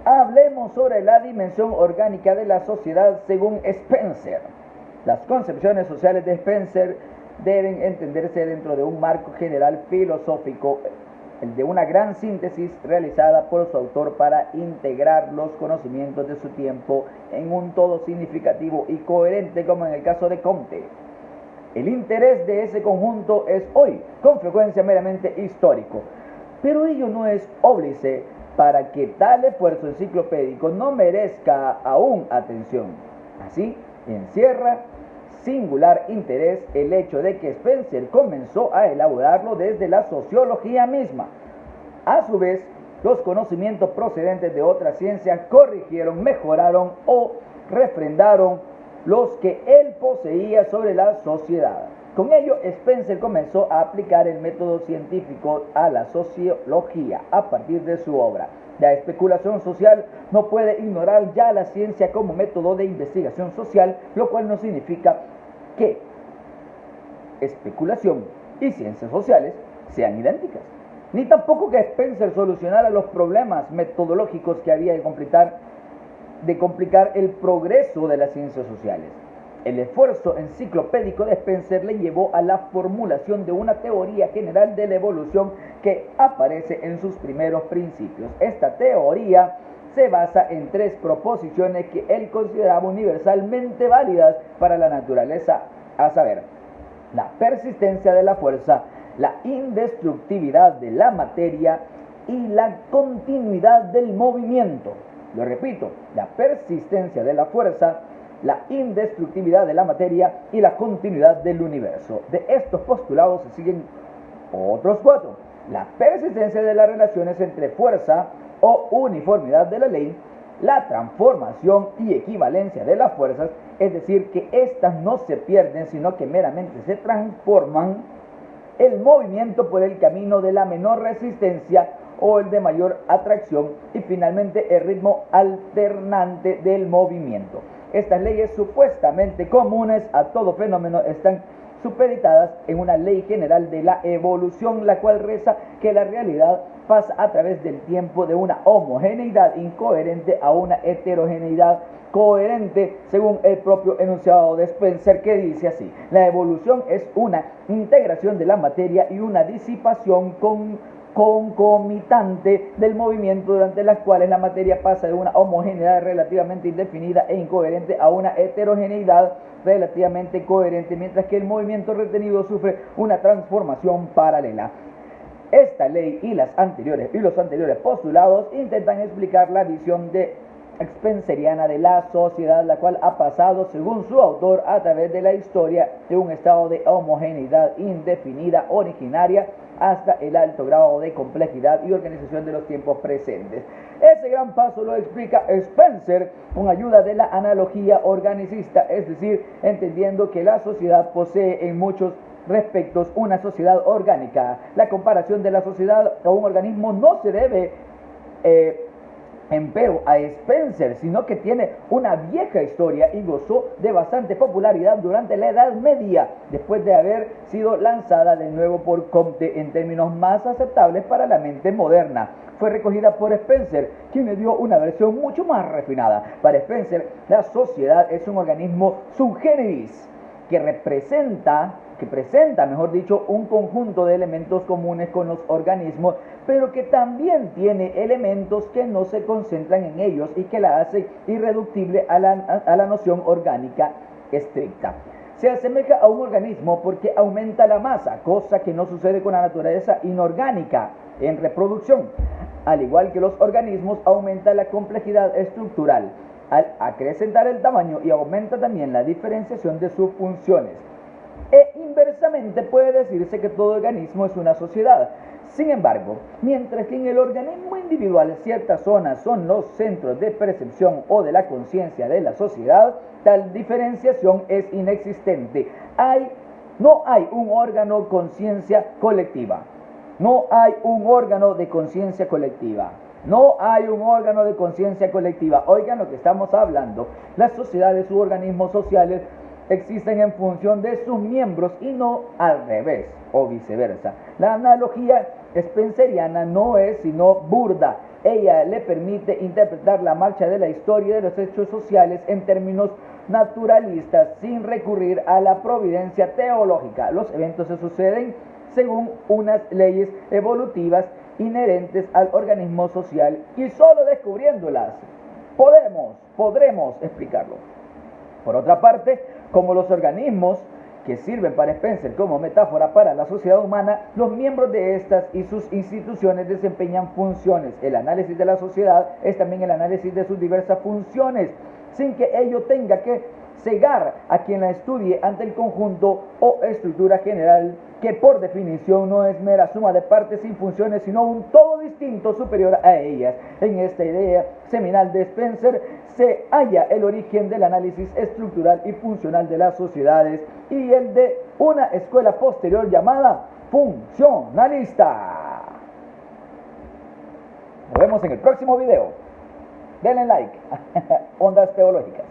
Hablemos sobre la dimensión orgánica de la sociedad según Spencer. Las concepciones sociales de Spencer deben entenderse dentro de un marco general filosófico, el de una gran síntesis realizada por su autor para integrar los conocimientos de su tiempo en un todo significativo y coherente, como en el caso de Comte. El interés de ese conjunto es hoy, con frecuencia, meramente histórico, pero ello no es óbice para que tal esfuerzo enciclopédico no merezca aún atención. Así, encierra singular interés el hecho de que Spencer comenzó a elaborarlo desde la sociología misma. A su vez, los conocimientos procedentes de otras ciencias corrigieron, mejoraron o refrendaron los que él poseía sobre la sociedad. Con ello, Spencer comenzó a aplicar el método científico a la sociología a partir de su obra. La especulación social no puede ignorar ya la ciencia como método de investigación social, lo cual no significa que especulación y ciencias sociales sean idénticas, ni tampoco que Spencer solucionara los problemas metodológicos que había de complicar el progreso de las ciencias sociales. El esfuerzo enciclopédico de Spencer le llevó a la formulación de una teoría general de la evolución que aparece en sus primeros principios. Esta teoría se basa en tres proposiciones que él consideraba universalmente válidas para la naturaleza, a saber, la persistencia de la fuerza, la indestructibilidad de la materia y la continuidad del movimiento. Lo repito, la persistencia de la fuerza, la indestructibilidad de la materia y la continuidad del universo. De estos postulados se siguen otros cuatro. La persistencia de las relaciones entre fuerza o uniformidad de la ley, la transformación y equivalencia de las fuerzas, es decir, que éstas no se pierden, sino que meramente se transforman, el movimiento por el camino de la menor resistencia o el de mayor atracción, y finalmente el ritmo alternante del movimiento. Estas leyes supuestamente comunes a todo fenómeno están supeditadas en una ley general de la evolución, la cual reza que la realidad pasa a través del tiempo de una homogeneidad incoherente a una heterogeneidad coherente, según el propio enunciado de Spencer, que dice así: la evolución es una integración de la materia y una disipación concomitante del movimiento, durante las cuales la materia pasa de una homogeneidad relativamente indefinida e incoherente a una heterogeneidad relativamente coherente, mientras que el movimiento retenido sufre una transformación paralela. Esta ley y los anteriores postulados intentan explicar la visión spenceriana de la sociedad, la cual ha pasado, según su autor, a través de la historia de un estado de homogeneidad indefinida originaria hasta el alto grado de complejidad y organización de los tiempos presentes. Ese gran paso lo explica Spencer con ayuda de la analogía organicista, es decir, entendiendo que la sociedad posee en muchos respectos una sociedad orgánica. La comparación de la sociedad a un organismo no se debe empero a Spencer, sino que tiene una vieja historia y gozó de bastante popularidad durante la Edad Media, después de haber sido lanzada de nuevo por Comte en términos más aceptables para la mente moderna. Fue recogida por Spencer, quien le dio una versión mucho más refinada. Para Spencer, la sociedad es un organismo sub generis que presenta, un conjunto de elementos comunes con los organismos, pero que también tiene elementos que no se concentran en ellos y que la hacen irreductible a la noción orgánica estricta. Se asemeja a un organismo porque aumenta la masa, cosa que no sucede con la naturaleza inorgánica en reproducción. Al igual que los organismos, aumenta la complejidad estructural al acrecentar el tamaño y aumenta también la diferenciación de sus funciones. E inversamente puede decirse que todo organismo es una sociedad. Sin embargo, mientras que en el organismo individual ciertas zonas son los centros de percepción o de la conciencia de la sociedad, tal diferenciación es inexistente. No hay un órgano conciencia colectiva. No hay un órgano de conciencia colectiva. No hay un órgano de conciencia colectiva. Oigan lo que estamos hablando. Las sociedades u organismos sociales existen en función de sus miembros y no al revés o viceversa. La analogía spenceriana no es sino burda. Ella le permite interpretar la marcha de la historia y de los hechos sociales en términos naturalistas sin recurrir a la providencia teológica. Los eventos se suceden según unas leyes evolutivas inherentes al organismo social y solo descubriéndolas podremos explicarlo. Por otra parte, como los organismos que sirven para Spencer como metáfora para la sociedad humana, los miembros de estas y sus instituciones desempeñan funciones. El análisis de la sociedad es también el análisis de sus diversas funciones, sin que ello tenga que cegar a quien la estudie ante el conjunto o estructura general, que por definición no es mera suma de partes sin funciones, sino un todo distinto superior a ellas. En esta idea seminal de Spencer se halla el origen del análisis estructural y funcional de las sociedades y el de una escuela posterior llamada funcionalista. Nos vemos en el próximo video. Denle like. Ondas teológicas.